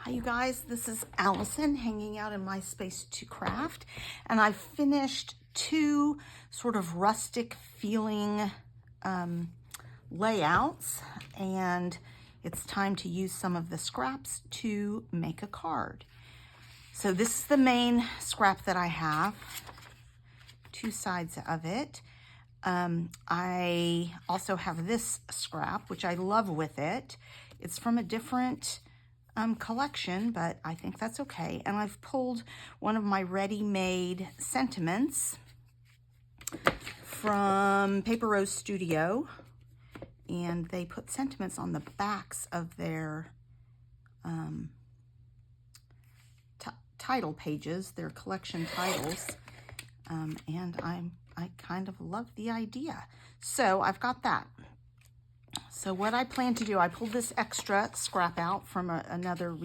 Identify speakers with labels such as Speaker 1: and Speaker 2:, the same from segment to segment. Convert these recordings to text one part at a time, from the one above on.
Speaker 1: Hi you guys, this is Allison hanging out in my space to craft, and I finished two sort of rustic feeling layouts, and it's time to use some of the scraps to make a card. So this is the main scrap that I have, two sides of it. I also have this scrap, which I love with it. It's from a different collection, but I think that's okay. And I've pulled one of my ready-made sentiments from Paper Rose Studio, and they put sentiments on the backs of their title pages, their collection titles, and I kind of love the idea. So I've got that. So what I plan to do, I pulled this extra scrap out from another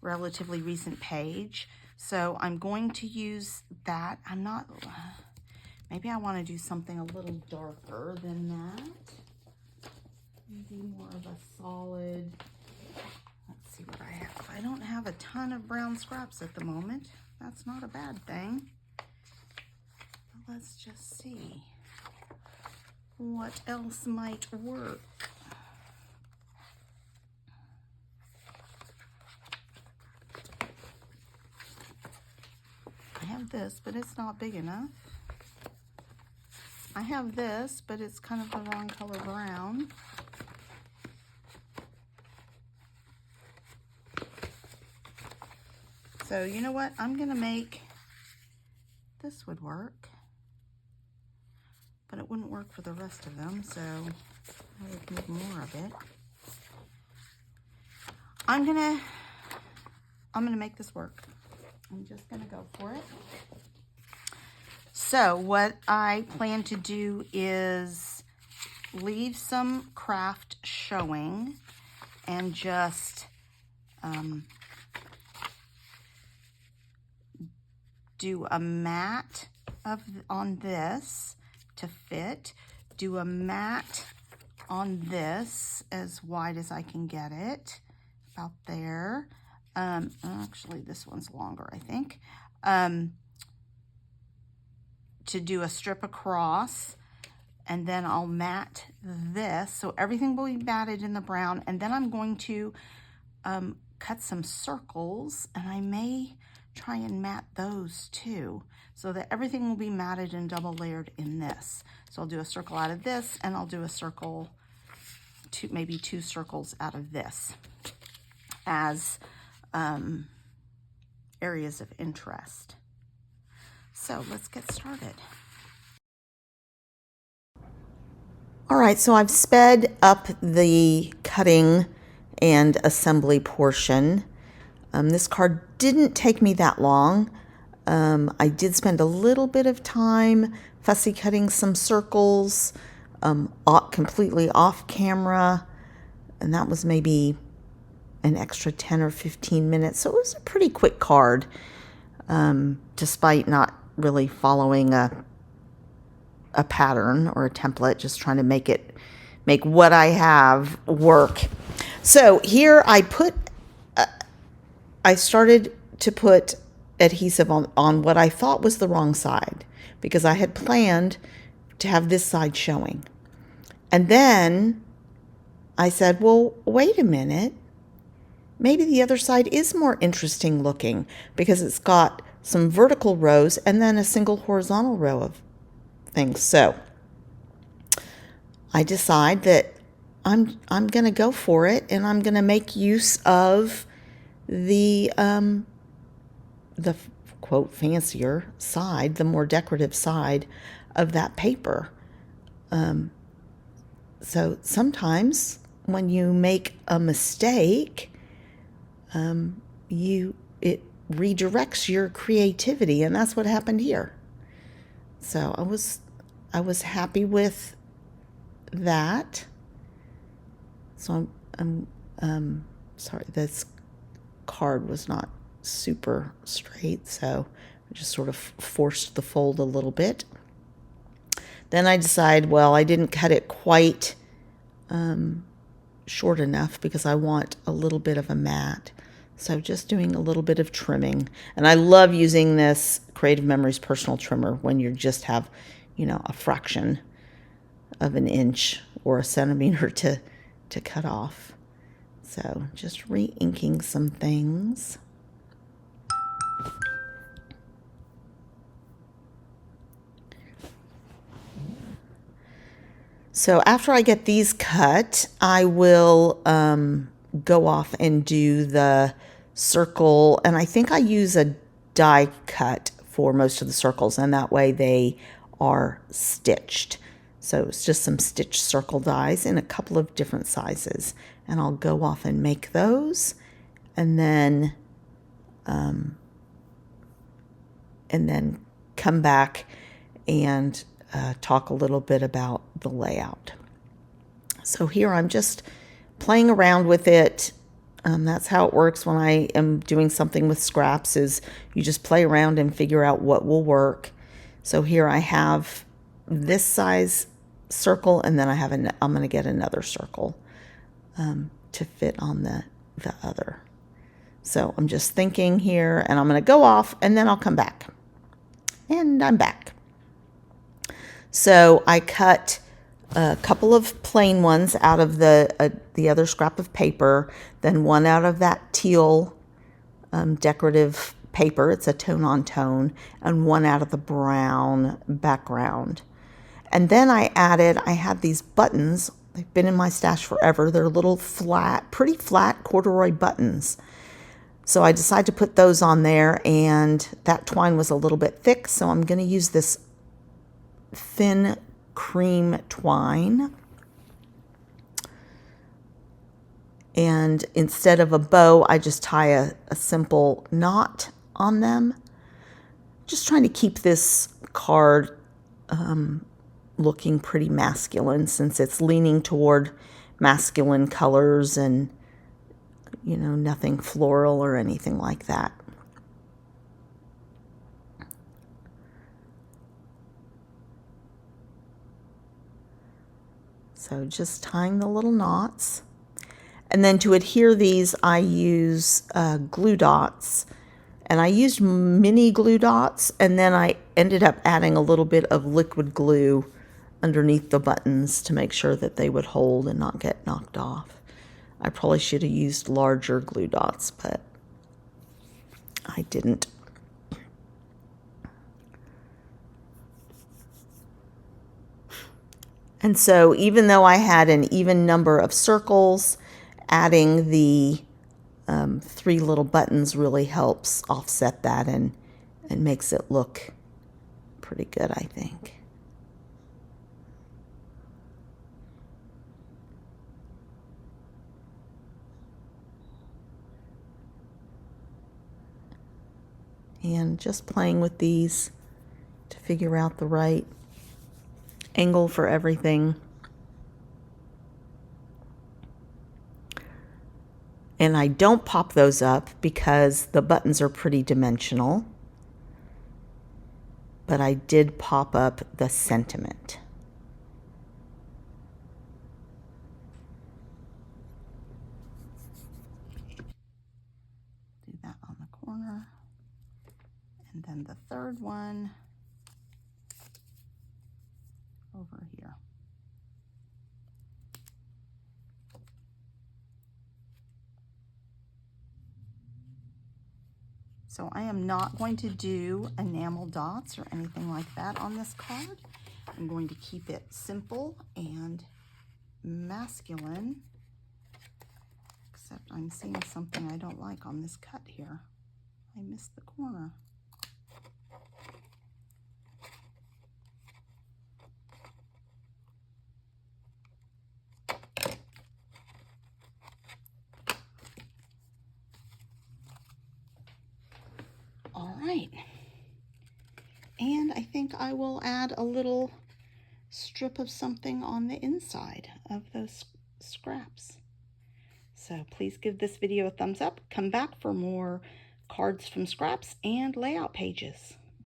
Speaker 1: relatively recent page. So I'm going to use that. Maybe I want to do something a little darker than that. Maybe more of a solid, let's see what I have. I don't have a ton of brown scraps at the moment. That's not a bad thing. But let's just see what else might work. I have this, but it's not big enough. I have this, but it's kind of the wrong color brown. So you know what? I'm gonna make, this would work, but it wouldn't work for the rest of them, so I would need more of it. I'm gonna make this work. I'm just gonna go for it. So what I plan to do is leave some craft showing and just do a mat on this to fit, do a mat on this as wide as I can get it, about there. Actually, this one's longer, I think. To do a strip across, and then I'll mat this. So everything will be matted in the brown, and then I'm going to cut some circles, and I may try and mat those too, so that everything will be matted and double layered in this. So I'll do a circle out of this, and I'll do a circle, maybe two circles out of this as areas of interest. So let's get started. All right, so I've sped up the cutting and assembly portion. This card didn't take me that long. I did spend a little bit of time fussy cutting some circles, completely off camera, and that was maybe an extra 10 or 15 minutes. So it was a pretty quick card, despite not really following a pattern or a template, just trying to make what I have work. So here I started to put adhesive on what I thought was the wrong side, because I had planned to have this side showing. And then I said, well, wait a minute. Maybe the other side is more interesting looking, because it's got some vertical rows and then a single horizontal row of things. So I decide that I'm going to go for it, and I'm going to make use of the quote fancier side, the more decorative side of that paper. So sometimes when you make a mistake, it redirects your creativity, and that's what happened here. So I was happy with that. So I'm sorry, this card was not super straight, so I just sort of forced the fold a little bit. Then I decided, well, I didn't cut it quite short enough because I want a little bit of a mat. So just doing a little bit of trimming. And I love using this Creative Memories personal trimmer when you just have, you know, a fraction of an inch or a centimeter to cut off. So just re-inking some things. So after I get these cut, I will go off and do the circle. And I think I use a die cut for most of the circles, and that way they are stitched. So it's just some stitched circle dies in a couple of different sizes. And I'll go off and make those, and then come back and talk a little bit about the layout. So here I'm just playing around with it. That's how it works when I am doing something with scraps, is you just play around and figure out what will work. So here I have this size circle, and then I'm going to get another circle to fit on the other. So I'm just thinking here, and I'm going to go off, and then I'll come back. And I'm back. So I cut a couple of plain ones out of the other scrap of paper, then one out of that teal decorative paper. It's a tone on tone, and one out of the brown background. And then I had these buttons. They've been in my stash forever. They're little flat, pretty flat corduroy buttons. So I decided to put those on there, and that twine was a little bit thick, so I'm going to use this thin cream twine. And instead of a bow, I just tie a simple knot on them. Just trying to keep this card looking pretty masculine, since it's leaning toward masculine colors and, you know, nothing floral or anything like that. So just tying the little knots. And then to adhere these, I use glue dots. And I used mini glue dots, and then I ended up adding a little bit of liquid glue underneath the buttons to make sure that they would hold and not get knocked off. I probably should have used larger glue dots, but I didn't. And so even though I had an even number of circles, adding the 3 little buttons really helps offset that and makes it look pretty good, I think. And just playing with these to figure out the right angle for everything. And I don't pop those up because the buttons are pretty dimensional, but I did pop up the sentiment. Do that on the corner. And then the third one over here. So I am not going to do enamel dots or anything like that on this card. I'm going to keep it simple and masculine, except I'm seeing something I don't like on this cut here. I missed the corner. All right, and I think I will add a little strip of something on the inside of those scraps. So please give this video a thumbs up. Come back for more cards from scraps and layout pages.